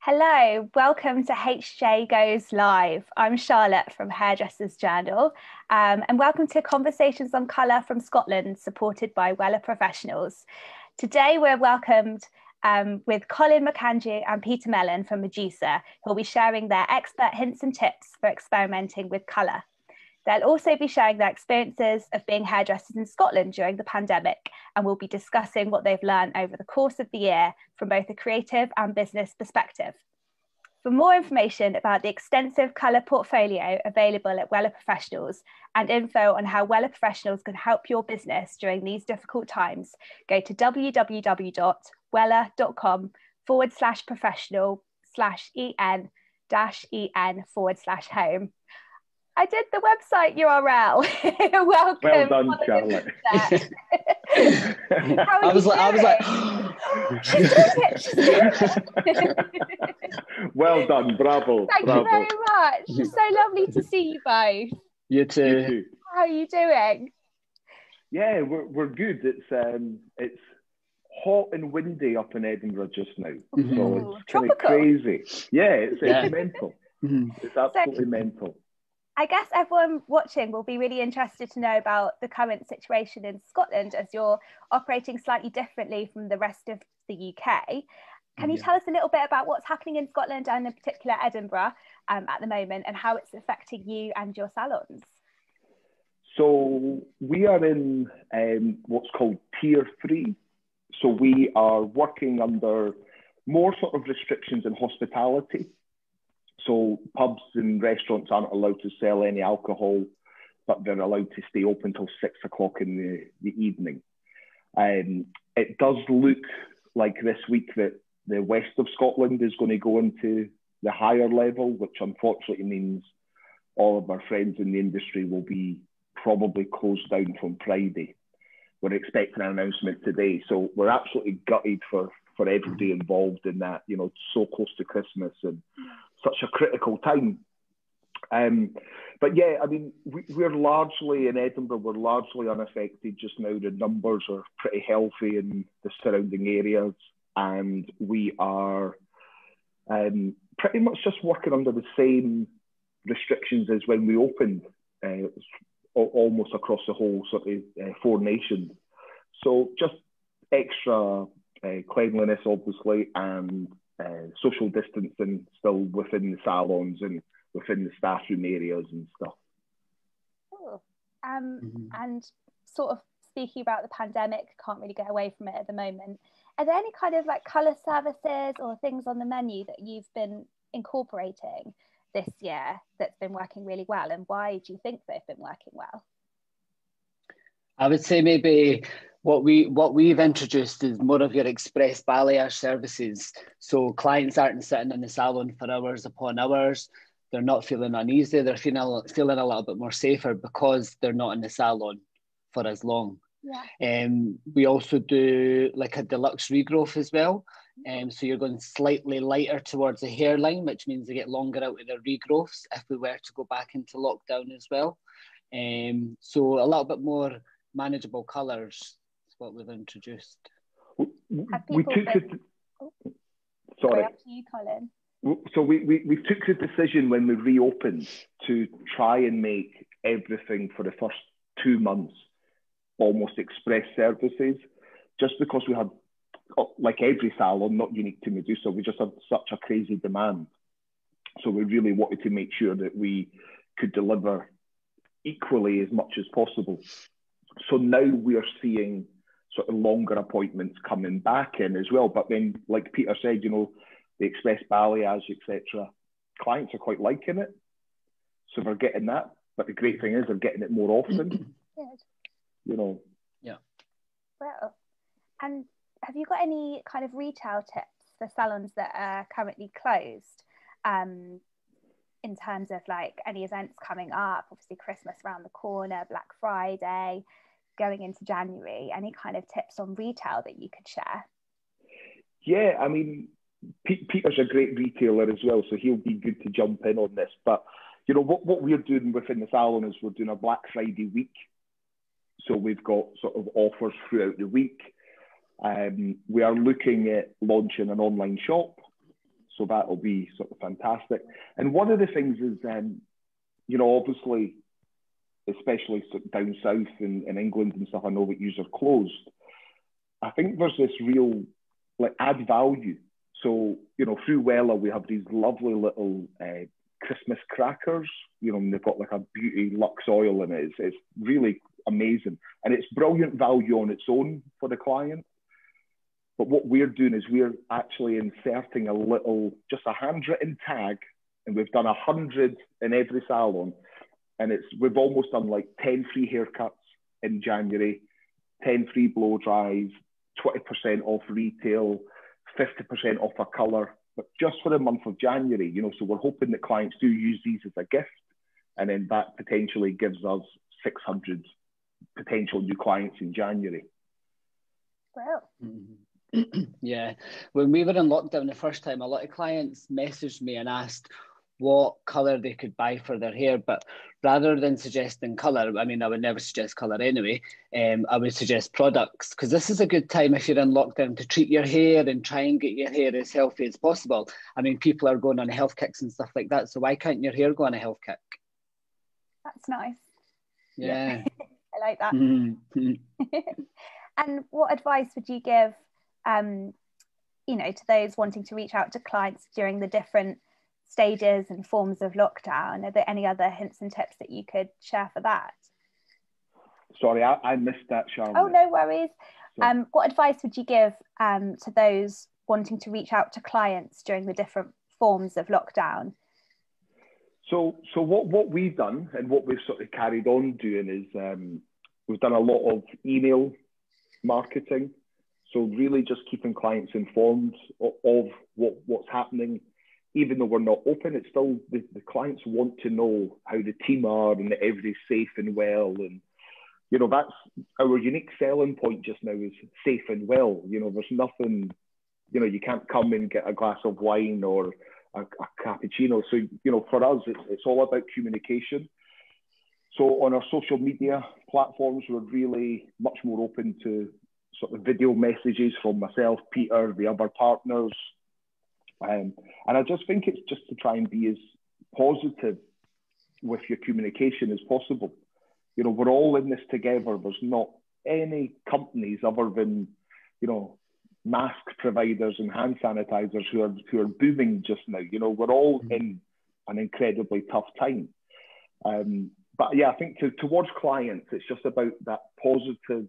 Hello, welcome to HJ Goes Live. I'm Charlotte from Hairdressers Journal, and welcome to Conversations on Colour from Scotland, supported by Wella Professionals. Today we're welcomed with Colin McAndrew and Peter Mellon from Medusa, who will be sharing their expert hints and tips for experimenting with colour. They'll also be sharing their experiences of being hairdressers in Scotland during the pandemic, and we'll be discussing what they've learned over the course of the year from both a creative and business perspective. For more information about the extensive colour portfolio available at Wella Professionals and info on how Wella Professionals can help your business during these difficult times, go to www.wella.com/professional/en-en/home. I did the website URL. Welcome. Well done, Charlotte. I was like, she's doing it. She's doing it. Well done, bravo. Thank you very much. It's so lovely to see you both. You too. You too. How are you doing? Yeah, we're good. It's hot and windy up in Edinburgh just now, so it's kind of crazy. Yeah, it's mental. It's absolutely mental. I guess everyone watching will be really interested to know about the current situation in Scotland, as you're operating slightly differently from the rest of the UK. Can you tell us a little bit about what's happening in Scotland and in particular Edinburgh at the moment, and how it's affecting you and your salons? So we are in what's called Tier 3. So we are working under more sort of restrictions in hospitality. So pubs and restaurants aren't allowed to sell any alcohol, but they're allowed to stay open till 6 o'clock in the evening. It does look like this week that the west of Scotland is going to go into the higher level, which unfortunately means all of our friends in the industry will be probably closed down from Friday. We're expecting an announcement today. So we're absolutely gutted for everybody involved in that, you know, so close to Christmas and such a critical time. But yeah, I mean, we're largely in Edinburgh, we're largely unaffected just now. The numbers are pretty healthy in the surrounding areas, and we are pretty much just working under the same restrictions as when we opened, almost across the whole sort of 4 nations. So just extra cleanliness, obviously, and social distancing still within the salons and within the staff room areas and stuff. Cool. And sort of speaking about the pandemic, can't really get away from it at the moment. Are there any kind of like colour services or things on the menu that you've been incorporating this year that's been working really well, and why do you think they've been working well? I would say maybe what we've introduced is more of your express balayage services. So clients aren't sitting in the salon for hours upon hours. They're not feeling uneasy. They're feeling a little bit more safer because they're not in the salon for as long. Yeah. We also do like a deluxe regrowth as well. So you're going slightly lighter towards the hairline, which means they get longer out of their regrowths if we were to go back into lockdown as well. So a little bit more manageable colours is what we've introduced. We took it. Sorry, after you, Colin. So we took the decision when we reopened to try and make everything for the first 2 months almost express services, just because we had, like every salon, not unique to Medusa, we just had such a crazy demand. So we really wanted to make sure that we could deliver equally as much as possible. So now we are seeing sort of longer appointments coming back in as well. But then, like Peter said, you know, the express balayage, etc., clients are quite liking it. So we're getting that. But the great thing is they're getting it more often. Good. You know. Yeah. Well, and have you got any kind of retail tips for salons that are currently closed? In terms of like any events coming up, obviously Christmas around the corner, Black Friday, going into January, any kind of tips on retail that you could share? Yeah, I mean, Peter's a great retailer as well, so he'll be good to jump in on this. But, you know, what we're doing within the salon is we're doing a Black Friday week. So we've got sort of offers throughout the week. We are looking at launching an online shop. So that'll be sort of fantastic. And one of the things is, you know, obviously, especially down south in England and stuff, I know that yous are closed. I think there's this real, like, add value. So, you know, through Wella, we have these lovely little Christmas crackers, you know, and they've got like a beauty Lux oil in it. It's really amazing. And it's brilliant value on its own for the client. But what we're doing is we're actually inserting a little, just a handwritten tag, and we've done 100 in every salon. And we've almost done like 10 free haircuts in January, 10 free blow dries, 20% off retail, 50% off a colour, but just for the month of January, you know, so we're hoping that clients do use these as a gift, and then that potentially gives us 600 potential new clients in January. Wow. Yeah, when we were in lockdown the first time, a lot of clients messaged me and asked what colour they could buy for their hair, but rather than suggesting colour, I mean, I would never suggest colour anyway, I would suggest products, because this is a good time if you're in lockdown to treat your hair and try and get your hair as healthy as possible. I mean, people are going on health kicks and stuff like that, so why can't your hair go on a health kick? That's nice. Yeah. I like that. Mm-hmm. And what advice would you give, you know, to those wanting to reach out to clients during the different stages and forms of lockdown? Are there any other hints and tips that you could share for that? Sorry, I missed that, Charlotte. Oh, no worries. What advice would you give to those wanting to reach out to clients during the different forms of lockdown? So what we've done and what we've sort of carried on doing is we've done a lot of email marketing. So really just keeping clients informed of what's happening. Even though we're not open, it's still, the clients want to know how the team are and that everybody's safe and well. And, you know, that's our unique selling point just now, is safe and well. You know, there's nothing, you know, you can't come and get a glass of wine or a cappuccino. So, you know, for us, it's all about communication. So on our social media platforms, we're really much more open to sort of video messages from myself, Peter, the other partners. And I just think it's just to try and be as positive with your communication as possible. You know, we're all in this together. There's not any companies other than, you know, mask providers and hand sanitizers who are booming just now. You know, we're all in an incredibly tough time. But yeah, I think towards clients, it's just about that positive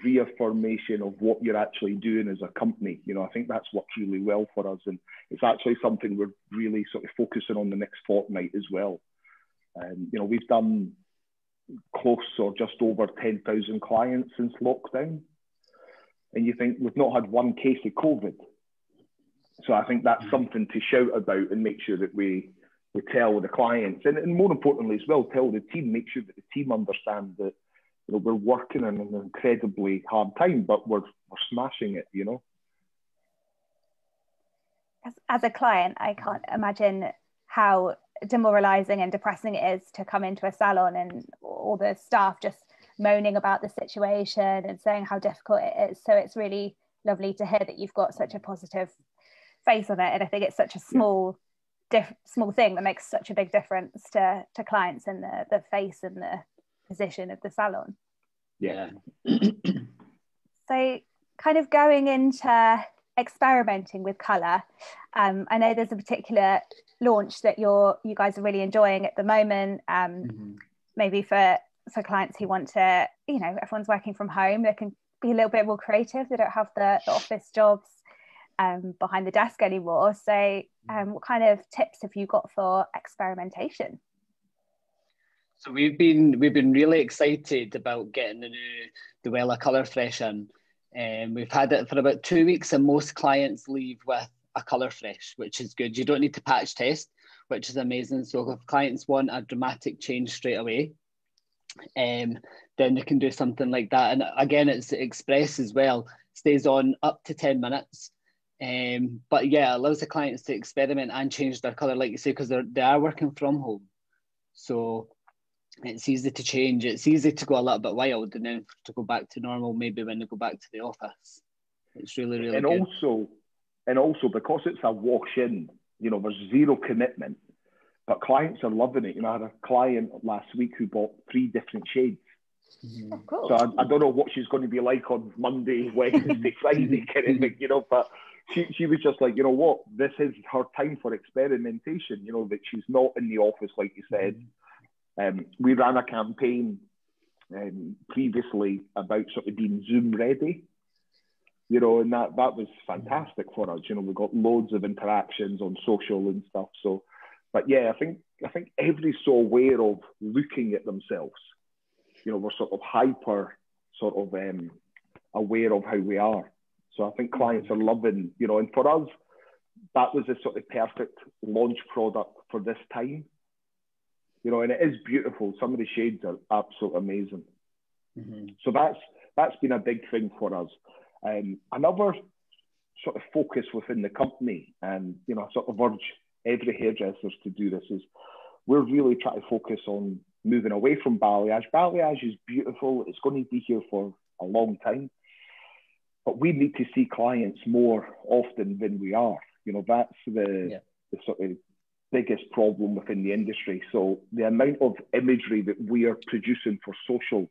reaffirmation of what you're actually doing as a company. You know, I think that's worked really well for us, and it's actually something we're really sort of focusing on the next fortnight as well. You know, we've done close or just over 10,000 clients since lockdown, and you think we've not had one case of COVID. So I think that's something to shout about and make sure that we tell the clients, and more importantly as well, tell the team, make sure that the team understand that, you know, we're working in an incredibly hard time, but we're smashing it, you know. As a client, I can't imagine how demoralizing and depressing it is to come into a salon and all the staff just moaning about the situation and saying how difficult it is. So it's really lovely to hear that you've got such a positive face on it, and I think it's such a small thing that makes such a big difference to clients and the face and the position of the salon. Yeah. So kind of going into experimenting with colour, I know there's a particular launch that you guys are really enjoying at the moment. Maybe for clients who want to, you know, everyone's working from home, they can be a little bit more creative. They don't have the office jobs behind the desk anymore. So what kind of tips have you got for experimentation? So we've been really excited about getting the Wella Colour Fresh in. We've had it for about 2 weeks, and most clients leave with a Colour Fresh, which is good. You don't need to patch test, which is amazing. So if clients want a dramatic change straight away, then they can do something like that. And again, it's express as well, stays on up to 10 minutes. But yeah, it allows the clients to experiment and change their colour, like you say, because they are working from home. So it's easy to change. It's easy to go a little bit wild and then to go back to normal maybe when they go back to the office. It's really, really good. And also, And also because it's a wash in, you know, there's zero commitment, but clients are loving it. You know, I had a client last week who bought 3 different shades. Oh, cool. So I don't know what she's going to be like on Monday, Wednesday, Friday, kind of thing, you know, but she was just like, you know what, this is her time for experimentation, you know, that she's not in the office, like you said. We ran a campaign previously about sort of being Zoom ready, you know, and that was fantastic for us. You know, we got loads of interactions on social and stuff. So, but yeah, I think everybody's so aware of looking at themselves. You know, we're sort of hyper sort of aware of how we are. So I think clients are loving, you know, and for us, that was a sort of perfect launch product for this time. You know, and it is beautiful. Some of the shades are absolutely amazing. So that's been a big thing for us. Another sort of focus within the company, and, you know, I sort of urge every hairdressers to do this, is we're really trying to focus on moving away from balayage. Balayage is beautiful. It's going to be here for a long time. But we need to see clients more often than we are. You know, that's the sort of biggest problem within the industry. So the amount of imagery that we are producing for social,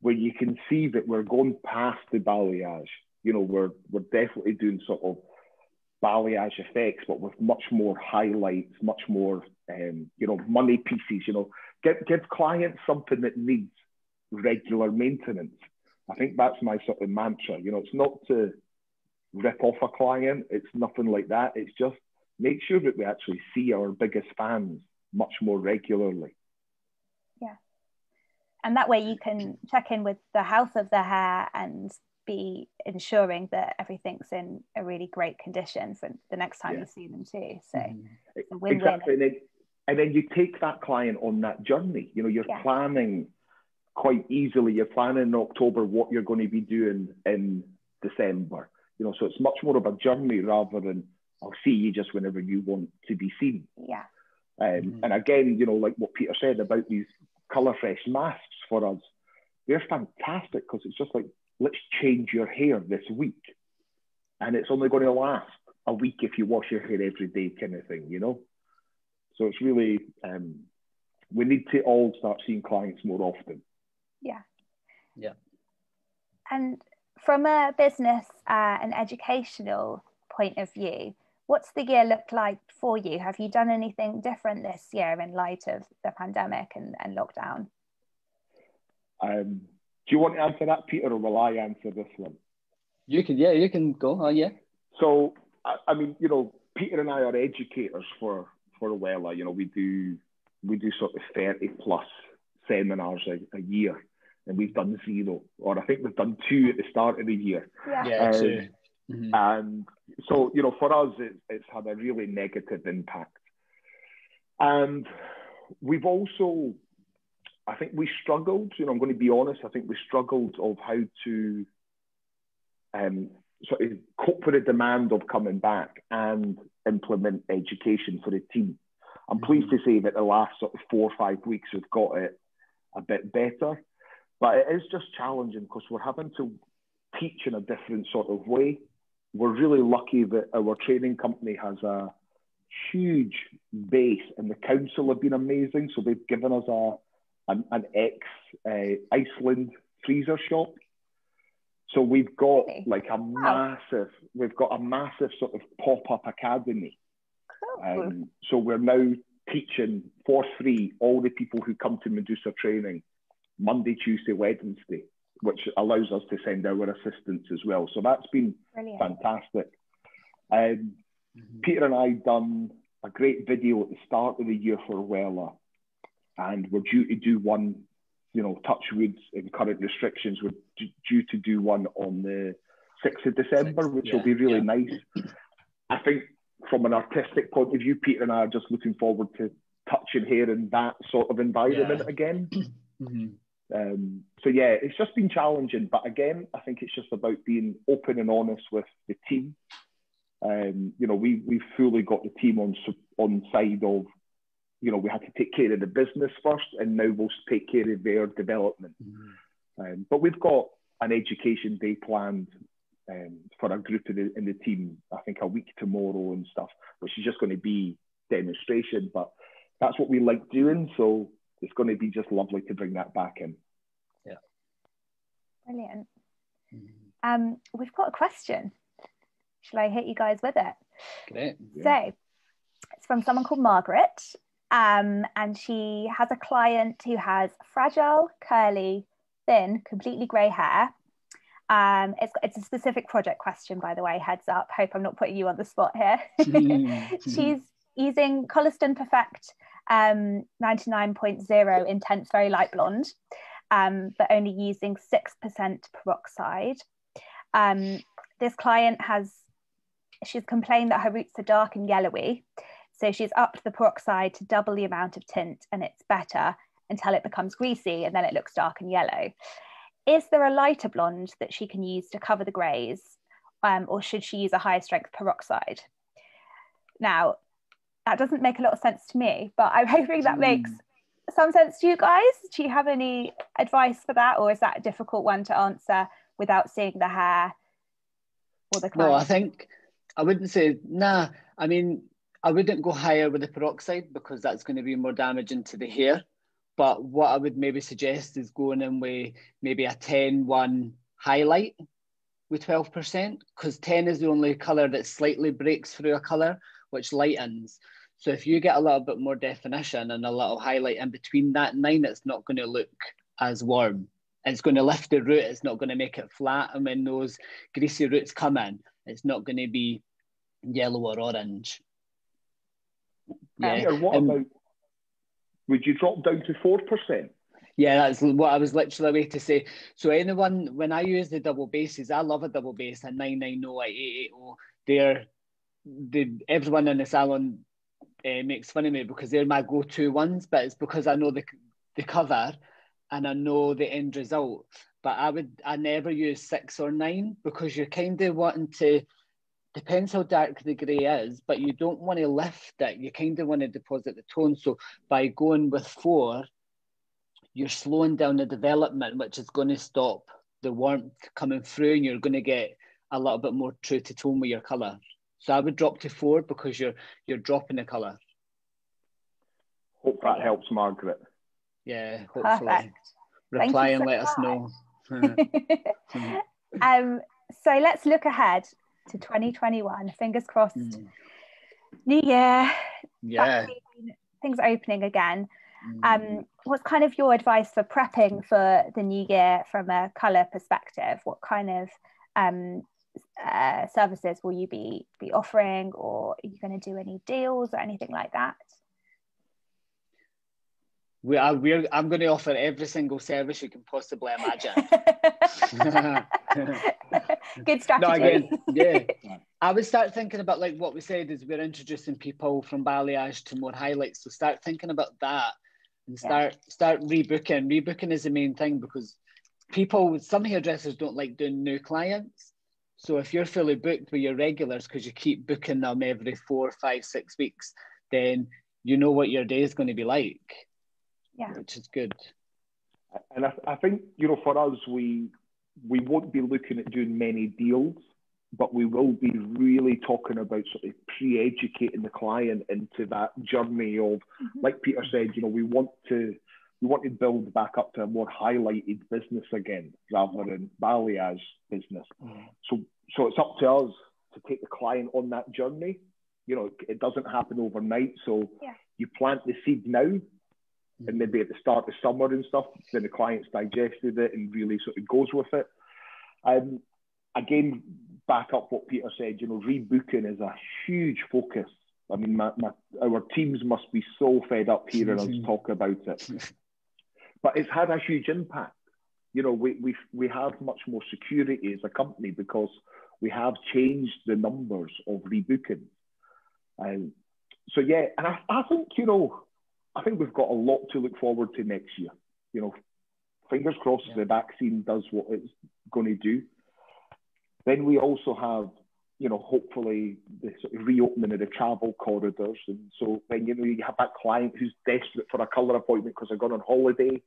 where you can see that we're going past the balayage. You know, we're definitely doing sort of balayage effects, but with much more highlights, much more, you know, money pieces. You know, give clients something that needs regular maintenance. I think that's my sort of mantra. You know, it's not to rip off a client. It's nothing like that. It's just make sure that we actually see our biggest fans much more regularly. Yeah. And that way you can check in with the health of the hair and be ensuring that everything's in a really great condition for the next time you see them too. So it's a win-win. Exactly. And then you take that client on that journey. You know, you're planning quite easily. You're planning in October what you're going to be doing in December. You know, so it's much more of a journey rather than I'll see you just whenever you want to be seen. Yeah. And again, you know, like what Peter said about these Colour Fresh masks for us, they're fantastic because it's just like, let's change your hair this week. And it's only going to last a week if you wash your hair every day, kind of thing, you know? So it's really, we need to all start seeing clients more often. Yeah. Yeah. And from a business and educational point of view, what's the year look like for you? Have you done anything different this year in light of the pandemic and lockdown? Do you want to answer that, Peter, or will I answer this one? You can go. Oh, yeah. So, I mean, you know, Peter and I are educators for Wella. You know, we do sort of 30 plus seminars a year, and we've done 0, or I think we've done 2 at the start of the year. Yeah, 2. And so, you know, for us, it's had a really negative impact. And we've also, I think we struggled, you know, I'm going to be honest, I think we struggled of how to sort of cope with the demand of coming back and implement education for the team. I'm pleased to say that the last sort of 4 or 5 weeks we've got it a bit better, but it is just challenging because we're having to teach in a different sort of way. We're really lucky that our training company has a huge base, and the council have been amazing. So they've given us an Iceland freezer shop. So we've got like a massive sort of pop-up academy. Cool. So we're now teaching for free all the people who come to Medusa training Monday, Tuesday, Wednesday, which allows us to send our assistants as well. So that's been fantastic. Peter and I done a great video at the start of the year for Wella, and we're due to do one, you know, touch wood in current restrictions, we're due to do one on the 6th of December, which will be really nice. I think from an artistic point of view, Peter and I are just looking forward to touching hair in that sort of environment again. So yeah, it's just been challenging, but again, I think it's just about being open and honest with the team. You know, we've fully got the team on side of, you know, we had to take care of the business first, and now we'll take care of their development. But we've got an education day planned for a group in the team, I think a week tomorrow and stuff, which is just going to be demonstration, but that's what we like doing. So it's going to be just lovely to bring that back in. Yeah. Brilliant. We've got a question. Shall I hit you guys with it? Great. So it's from someone called Margaret. And she has a client who has fragile, curly, thin, completely grey hair. It's a specific project question, by the way, heads up. Hope I'm not putting you on the spot here. She's using Coliston Perfect 99.0 Intense Very Light Blonde, but only using 6% peroxide. This client she's complained that her roots are dark and yellowy. So she's upped the peroxide to double the amount of tint, and it's better until it becomes greasy and then it looks dark and yellow. Is there a lighter blonde that she can use to cover the greys, or should she use a higher strength peroxide? Now, that doesn't make a lot of sense to me, but I'm hoping that makes some sense to you guys. Do you have any advice for that, or is that a difficult one to answer without seeing the hair or the client? No, I think I wouldn't say, nah. I mean, I wouldn't go higher with the peroxide because that's going to be more damaging to the hair. But what I would maybe suggest is going in with maybe a 10-1 highlight with 12%, because 10 is the only colour that slightly breaks through a colour, which lightens. So if you get a little bit more definition and a little highlight in between that 9, it's not going to look as warm. It's going to lift the root, it's not going to make it flat. And when those greasy roots come in, it's not going to be yellow or orange. Yeah. What about, would you drop down to 4%? Yeah, that's what I was literally waiting to say. So anyone, when I use the double bases, I love a double base, a 990, a 880. Everyone in the salon makes fun of me because they're my go-to ones, but it's because I know the cover and I know the end result. But I never use 6 or 9 because you're kind of wanting to, depends how dark the grey is, but you don't want to lift it. You kind of want to deposit the tone. So by going with 4, you're slowing down the development, which is going to stop the warmth coming through, and you're going to get a little bit more true to tone with your colour. So I would drop to 4 because you're dropping the colour. Hope that helps, Margaret. Yeah, hopefully. Perfect. Reply and let us know. So let's look ahead to 2021. Fingers crossed. New year. Yeah. Vaccine, things are opening again. What's kind of your advice for prepping for the new year from a colour perspective? What kind of services will you be offering, or are you going to do any deals or anything like that? I'm going to offer every single service you can possibly imagine. Good strategy. No, again, yeah. I would start thinking about, like what we said, is we're introducing people from balayage to more highlights. So start thinking about that and start rebooking. Rebooking is the main thing because some hairdressers don't like doing new clients. So if you're fully booked with your regulars because you keep booking them every 4, 5, 6 weeks, then you know what your day is going to be like. Yeah, which is good. And I think, for us, we won't be looking at doing many deals, but we will be really talking about sort of pre-educating the client into that journey of, like Peter said, we want to build back up to a more highlighted business again, rather than balayage business. So it's up to us to take the client on that journey. It doesn't happen overnight. So you plant the seed now, and maybe at the start of summer and stuff, then the client's digested it and really sort of goes with it. Again, back up what Peter said, rebooking is a huge focus. I mean, our teams must be so fed up hearing us talk about it. But it's had a huge impact. We have much more security as a company because we have changed the numbers of rebooking. So yeah, and I think, I think we've got a lot to look forward to next year. Fingers crossed the vaccine does what it's going to do. Then we also have, hopefully the sort of reopening of the travel corridors. And so then, you have that client who's desperate for a colour appointment because they're going on holiday.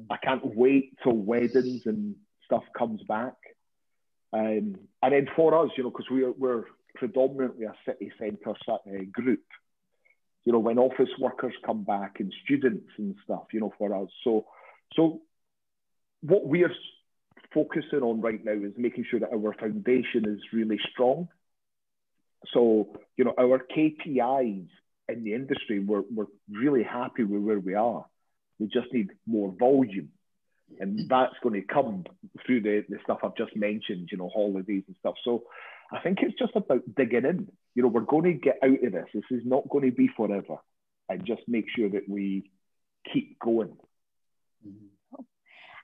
I can't wait till weddings and stuff comes back. And then for us, you know, because we're predominantly a city centre group, you know, when office workers come back and students and stuff, you know, for us. So what we're focusing on right now is making sure that our foundation is really strong. So, you know, our KPIs in the industry, we're really happy with where we are. We just need more volume. And that's going to come through the stuff I've just mentioned, you know, holidays and stuff. So I think it's just about digging in. You know, we're going to get out of this. This is not going to be forever. And just make sure that we keep going.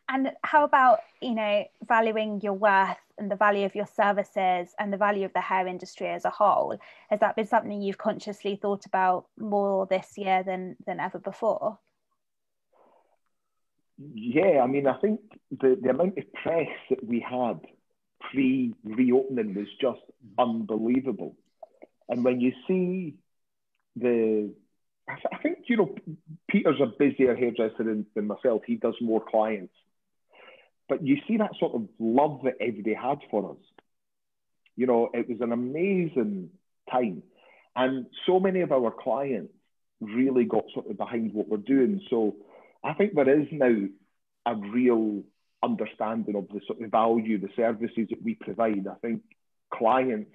And how about, you know, valuing your worth and the value of your services and the value of the hair industry as a whole? Has that been something you've consciously thought about more this year than ever before? Yeah, I mean, I think the amount of press that we had pre-reopening was just unbelievable. And when you see I think, you know, Peter's a busier hairdresser than myself. He does more clients. But you see that sort of love that everybody had for us. You know, it was an amazing time. And so many of our clients really got sort of behind what we're doing. So I think there is now a real understanding of the sort of value, the services that we provide. I think clients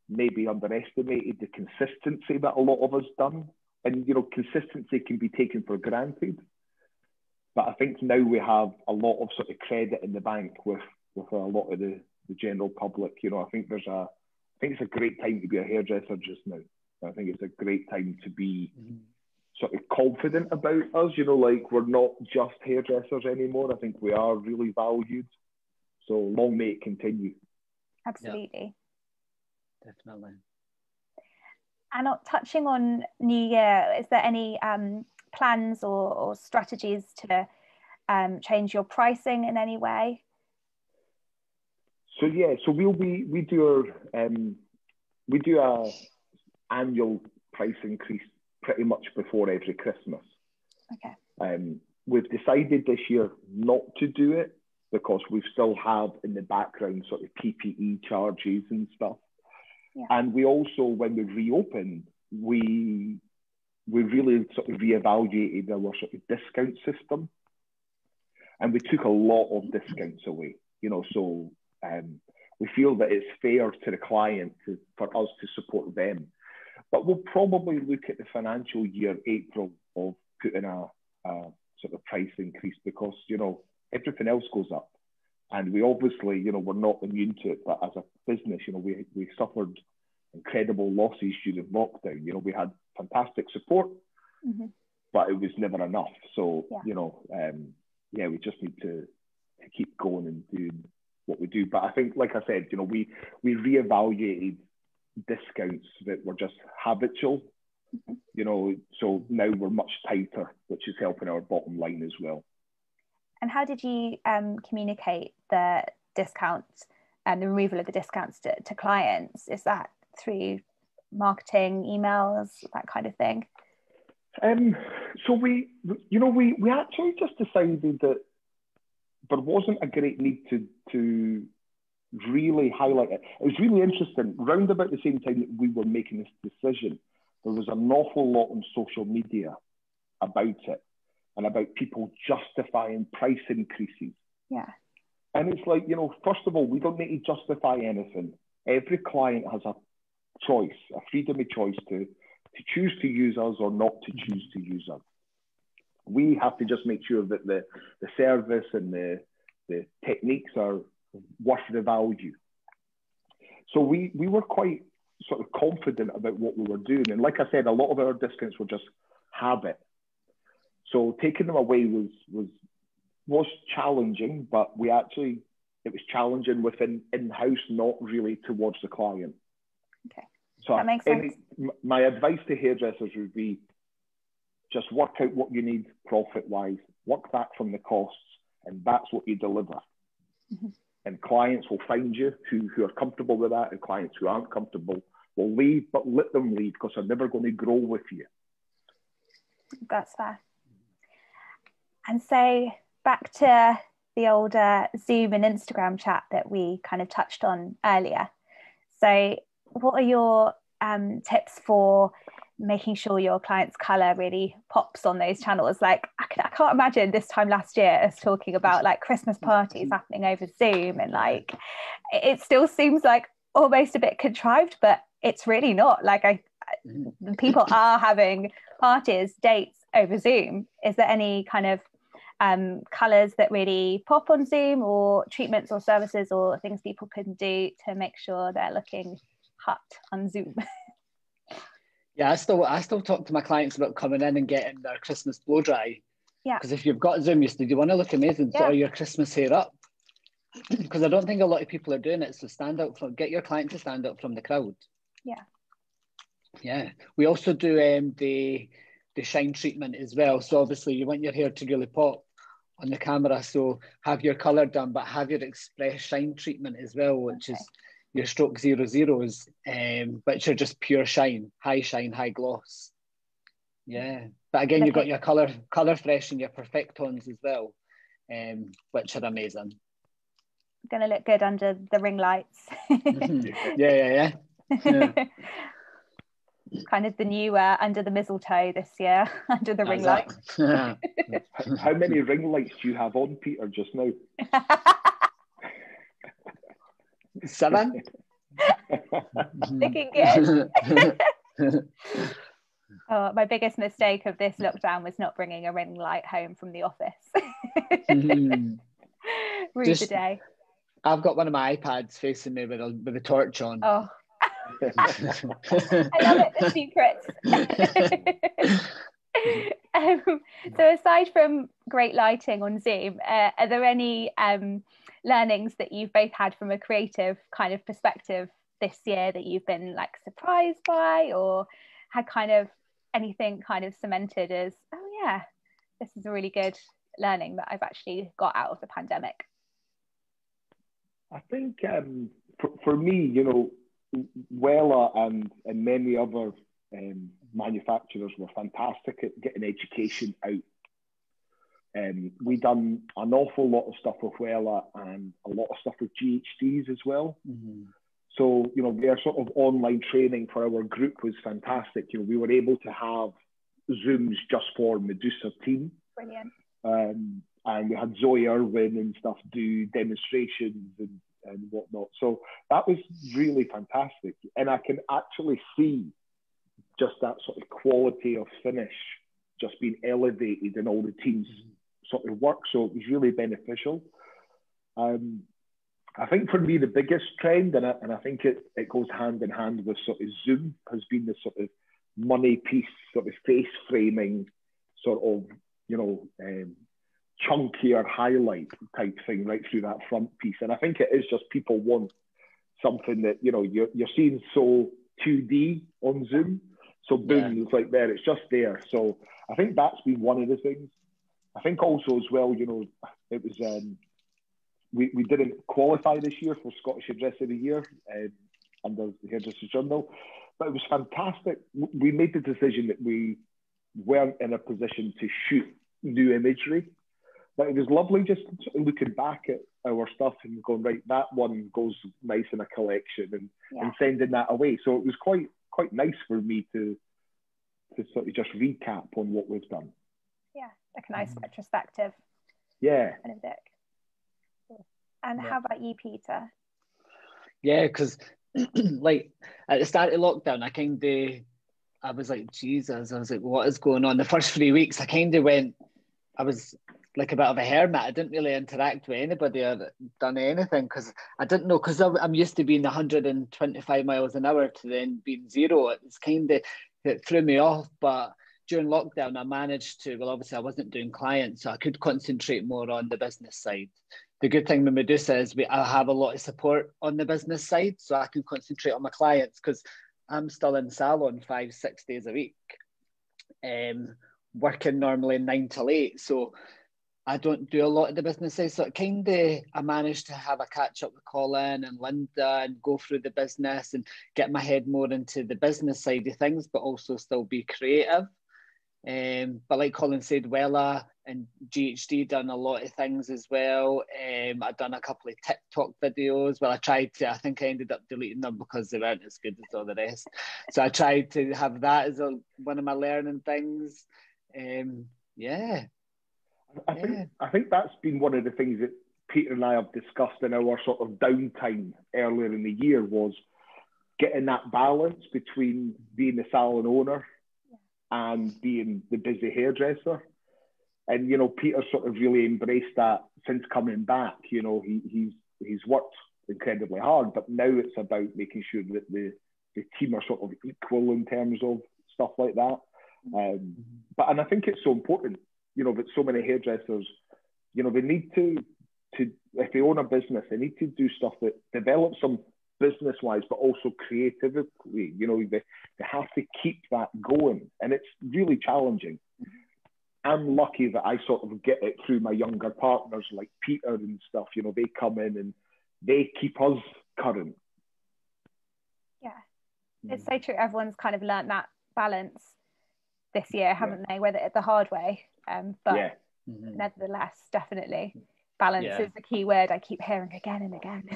maybe underestimated the consistency that a lot of us done. And, you know, consistency can be taken for granted. But I think now we have a lot of sort of credit in the bank with a lot of the general public. You know, I think it's a great time to be a hairdresser just now. I think it's a great time to be sort of confident about us, you know, like we're not just hairdressers anymore. I think we are really valued. So long may it continue. Absolutely. Yeah, definitely. And touching on New Year, is there any plans or strategies to change your pricing in any way? So yeah, so we do our annual price increase pretty much before every Christmas. Okay. We've decided this year not to do it because we still have in the background sort of PPE charges and stuff. Yeah. And we also, when we reopened, we really sort of reevaluated our sort of discount system. And we took a lot of discounts away, you know, so we feel that it's fair to the client for us to support them. But we'll probably look at the financial year April of putting a sort of price increase because, you know, everything else goes up. And we obviously, you know, we're not immune to it, but as a business, you know, we suffered incredible losses during lockdown. You know, we had fantastic support, but it was never enough. So, you know, yeah, we just need to keep going and doing what we do. But I think, like I said, you know, we reevaluated discounts that were just habitual, you know, so now we're much tighter, which is helping our bottom line as well. And how did you communicate the discounts and the removal of the discounts to clients? Is that through marketing, emails, that kind of thing? So we actually just decided that there wasn't a great need to really highlight it. It was really interesting. Round about the same time that we were making this decision, there was an awful lot on social media about it and about people justifying price increases. Yeah. And it's like, you know, first of all, we don't need to justify anything. Every client has a choice, a freedom of choice to choose to use us or not to choose to use us. We have to just make sure that the service and the techniques are worth the value. So we were quite sort of confident about what we were doing. And like I said, a lot of our discounts were just habit. So taking them away was challenging, but it was challenging within in-house, not really towards the client. Okay, so that makes sense. My advice to hairdressers would be just work out what you need profit-wise, work back from the costs, and that's what you deliver. And clients will find you who are comfortable with that, and clients who aren't comfortable will leave, but let them leave because they're never going to grow with you. That's fair. And so back to the older Zoom and Instagram chat that we kind of touched on earlier. So what are your tips for making sure your client's colour really pops on those channels? Like I can't imagine this time last year us talking about like Christmas parties happening over Zoom, and like it still seems like almost a bit contrived, but it's really not. Like people are having parties, dates over Zoom. Is there any kind of colours that really pop on Zoom, or treatments or services or things people can do to make sure they're looking hot on Zoom? Yeah, I still talk to my clients about coming in and getting their Christmas blow dry. Yeah. Because if you've got Zoom, you want to look amazing, sort of your Christmas hair up. Because I don't think a lot of people are doing it. So get your client to stand out from the crowd. Yeah. Yeah. We also do the shine treatment as well. So obviously you want your hair to really pop on the camera. So have your colour done, but have your express shine treatment as well, which is your stroke 00s, which are just pure shine, high gloss. Yeah. But again, you've got your colour fresh and your perfectons as well, which are amazing. Going to look good under the ring lights. Yeah. Kind of the new under the mistletoe this year, under the ring lights. How many ring lights do you have on, Peter, just now? 7. Looking good. Oh, my biggest mistake of this lockdown was not bringing a ring light home from the office. Ruined the day. I've got one of my iPads facing me with a torch on. Oh. I love it, the secrets. So aside from great lighting on Zoom, are there any learnings that you've both had from a creative kind of perspective this year that you've been like surprised by, or had kind of anything kind of cemented as, oh yeah, this is a really good learning that I've actually got out of the pandemic? I think for me, Wella and many other manufacturers were fantastic at getting education out. We done an awful lot of stuff with Wella and a lot of stuff with GHDs as well. Mm-hmm. So, their sort of online training for our group was fantastic. We were able to have Zooms just for Medusa team. Brilliant. And we had Zoe Irwin and stuff do demonstrations and whatnot. So that was really fantastic. And I can actually see just that sort of quality of finish just being elevated in all the teams' sort of work. So it was really beneficial. I think for me, the biggest trend, and I think it goes hand in hand with sort of Zoom, has been the sort of money piece, sort of face framing, sort of, chunkier highlight type thing right through that front piece. And I think it is just people want something that, you're seeing so 2D on Zoom. So boom, it's like there, it's just there. So I think that's been one of the things. I think also as well, it was, we didn't qualify this year for Scottish Hairdresser of the Year under the Hairdressers Journal, but it was fantastic. We made the decision that we weren't in a position to shoot new imagery. But it was lovely just sort of looking back at our stuff and going, right, that one goes nice in a collection and sending that away. So it was quite nice for me to sort of just recap on what we've done. Yeah, like a nice retrospective. Yeah. Kind of deck. And how about you, Peter? Yeah, because like at the start of lockdown, I was like, Jesus, I was like, what is going on? The first 3 weeks, I was like a bit of a hermit. I didn't really interact with anybody or done anything because I didn't know, because I'm used to being 125 miles an hour to then being 0. It threw me off. But during lockdown, I managed to, obviously I wasn't doing clients, so I could concentrate more on the business side. The good thing with Medusa is I have a lot of support on the business side, so I can concentrate on my clients because I'm still in the salon 5-6 days a week, working normally 9 till 8. So I don't do a lot of the business side. So I managed to have a catch up with Colin and Linda and go through the business and get my head more into the business side of things, but also still be creative. But like Colin said, Wella and GHD done a lot of things as well. I've done a couple of TikTok videos. Well, I tried to. I think I ended up deleting them because they weren't as good as all the rest. So I tried to have that as one of my learning things. Yeah. I think that's been one of the things that Peter and I have discussed in our sort of downtime earlier in the year, was getting that balance between being the salon owner and being the busy hairdresser. And, you know, Peter sort of really embraced that since coming back. You know, he's worked incredibly hard, but now it's about making sure that the team are sort of equal in terms of stuff like that. And I think it's so important, you know, that so many hairdressers, you know, they need to if they own a business, they need to do stuff that develops them business-wise, but also creatively. You know, they have to keep that going, and it's really challenging. I'm lucky that I sort of get it through my younger partners like Peter and stuff. You know, they come in and they keep us current. Yeah, it's so true. Everyone's kind of learnt that balance this year, haven't they? Whether it's the hard way, but nevertheless, definitely, balance is the key word I keep hearing again and again.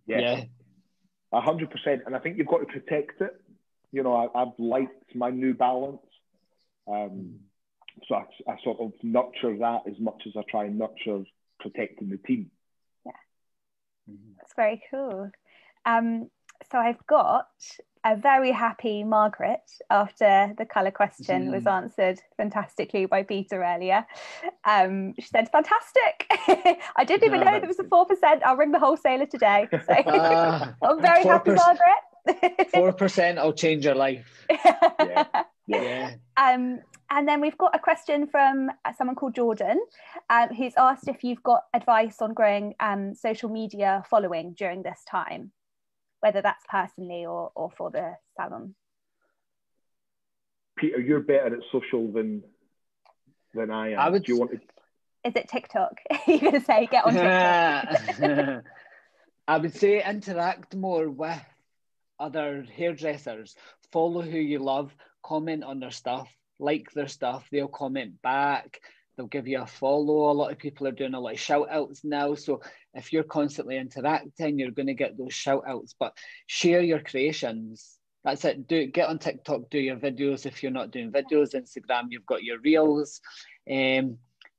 Yeah. 100%. And I think you've got to protect it. You know, I've liked my New Balance. So I sort of nurture that as much as I try and nurture protecting the team. Yeah, that's very cool. So I've got a very happy Margaret after the colour question was answered fantastically by Peter earlier. She said, fantastic. I didn't even know there was a 4%. I'll ring the wholesaler today. So I'm very 4%. Happy, Margaret. 4%, I'll change your life. Yeah. And then we've got a question from someone called Jordan, who's asked if you've got advice on growing social media following during this time, whether that's personally or for the salon. Peter, you're better at social than I am. Do you want to... Is it TikTok? You're going to say get on TikTok? I would say interact more with other hairdressers. Follow who you love. Comment on their stuff. Like their stuff. They'll comment back. They'll give you a follow. A lot of people are doing a lot of shout outs now. So if you're constantly interacting, you're going to get those shout outs. But share your creations. That's it. Get on TikTok, do your videos. If you're not doing videos, Instagram, you've got your reels.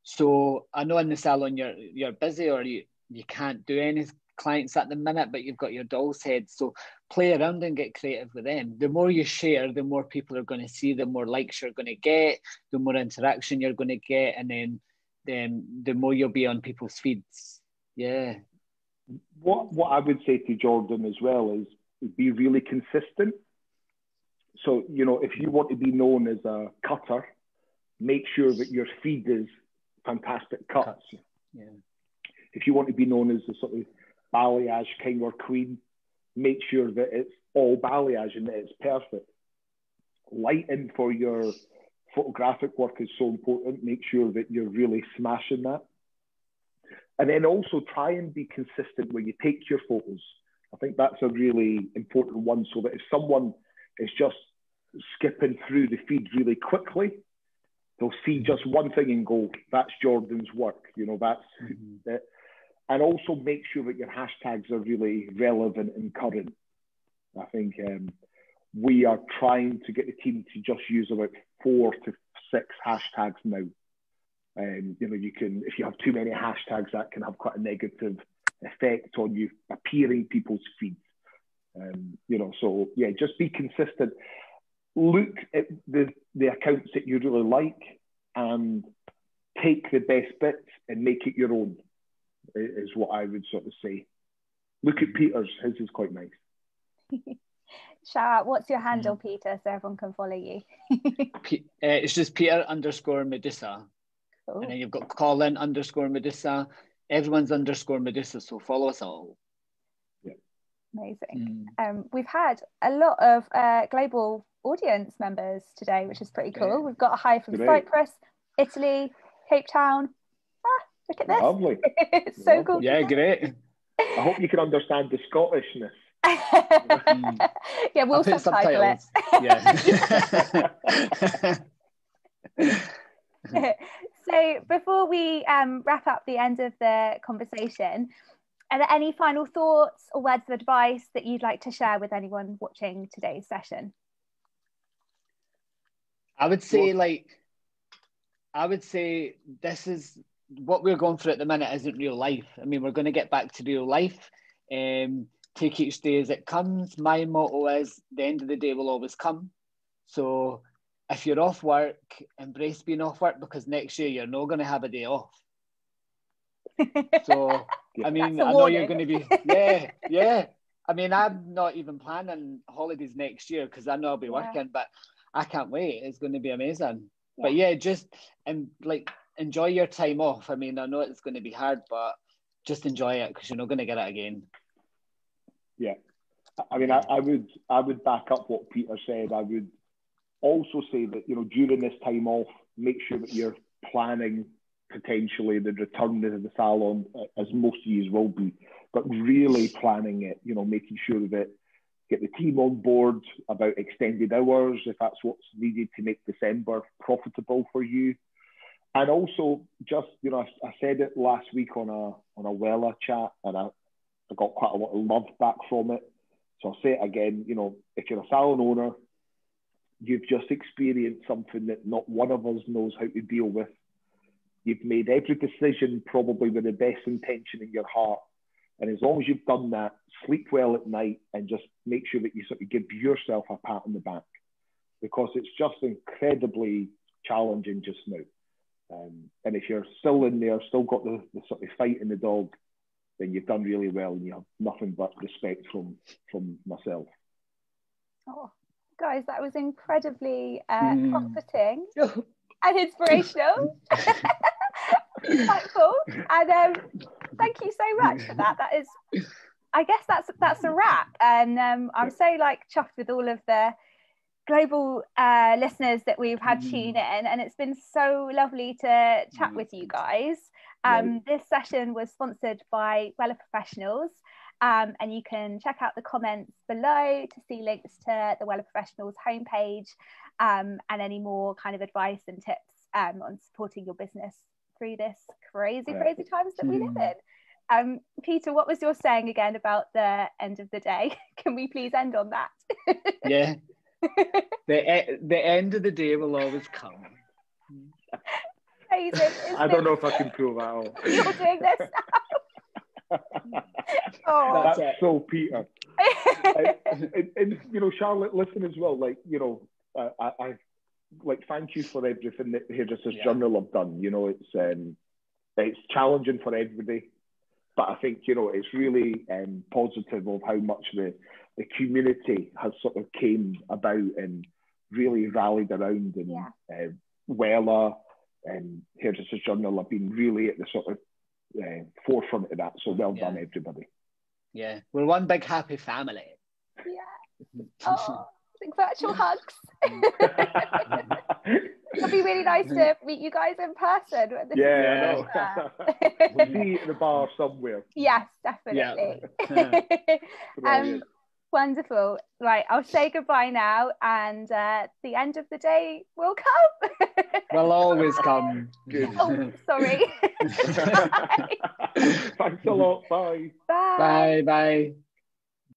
So I know in the salon you're busy or you can't do any clients at the minute, but you've got your doll's head. So play around and get creative with them. The more you share, the more people are going to see, the more likes you're going to get, the more interaction you're going to get, and then the more you'll be on people's feeds. Yeah. What I would say to Jordan as well is be really consistent. So, you know, if you want to be known as a cutter, make sure that your feed is fantastic cuts. Yeah. If you want to be known as a sort of balayage king or queen, make sure that it's all balayage and that it's perfect. Lighting for your photographic work is so important. Make sure that you're really smashing that. And then also try and be consistent when you take your photos. I think that's a really important one, so that if someone is just skipping through the feed really quickly, they'll see just one thing and go, that's Jordan's work. You know, that's it. And also make sure that your hashtags are really relevant and current. I think we are trying to get the team to just use about 4 to 6 hashtags now. You know, you can, if you have too many hashtags, that can have quite a negative effect on you appearing people's feeds. You know, so yeah, just be consistent. Look at the accounts that you really like and take the best bits and make it your own, is what I would sort of say. Look at Peter's, his is quite nice. Shout out, what's your handle, Peter, so everyone can follow you? It's just Peter_Medusa. Cool. And then you've got Colin_Medusa. Everyone's _Medusa, so follow us all. Yeah. Amazing. We've had a lot of global audience members today, which is pretty cool. We've got a hi from Cyprus, Italy, Cape Town. Look at this. Lovely. It's so cool. Yeah, great. I hope you can understand the Scottishness. Yeah, we'll subtitle it. Yeah. So before we wrap up the end of the conversation, are there any final thoughts or words of advice that you'd like to share with anyone watching today's session? I would say this is what we're going through at the minute isn't real life. I mean, we're going to get back to real life. Take each day as it comes. My motto is the end of the day will always come. So if you're off work, embrace being off work, because next year you're not going to have a day off. So, I mean, I know you're going to be, yeah. I mean, I'm not even planning holidays next year because I know I'll be working, but I can't wait. It's going to be amazing. Yeah. But yeah, just enjoy your time off. I mean, I know it's going to be hard, but just enjoy it because you're not going to get it again. Yeah. I mean, I would back up what Peter said. I would also say that, you know, during this time off, make sure that you're planning potentially the return to the salon, as most of you will be, but really planning it, you know, making sure that get the team on board about extended hours, if that's what's needed to make December profitable for you. And also just, you know, I said it last week on a Wella chat, and I got quite a lot of love back from it. So I'll say it again, you know, if you're a salon owner, you've just experienced something that not one of us knows how to deal with. You've made every decision probably with the best intention in your heart. And as long as you've done that, sleep well at night and just make sure that you sort of give yourself a pat on the back, because it's just incredibly challenging just now. And if you're still in there, still got the sort of fight in the dog, then you've done really well, and you have nothing but respect from myself. Oh, guys, that was incredibly comforting and inspirational. Insightful. And thank you so much for that. That is, I guess that's a wrap. And I'm so chuffed with all of the global listeners that we've had tune in, and it's been so lovely to chat with you guys. This session was sponsored by Wella Professionals, and you can check out the comments below to see links to the Wella Professionals homepage, and any more kind of advice and tips on supporting your business through this crazy times that we live in. Peter, what was your saying again about the end of the day? Can we please end on that? Yeah. The end of the day will always come. Amazing. I don't know if I can pull that off. You're doing this now. Oh, that's so Peter. and you know, Charlotte, listen as well. I thank you for everything that Hairdressers Journal have done. You know, it's challenging for everybody, but I think, you know, it's really positive of how much the community has sort of came about and really rallied around, and Wella and Hairdressers Journal have been really at the sort of forefront of that. So well done, everybody. Yeah, we're one big happy family. Yeah. Oh, big virtual hugs. It'll be really nice to meet you guys in person. I know. We'll see you at the bar somewhere. Yes, definitely. Yeah. Wonderful. Right, I'll say goodbye now, and the end of the day will come. Will always come. Good. Oh, sorry. Thanks a lot. Bye. Bye. Bye. Bye.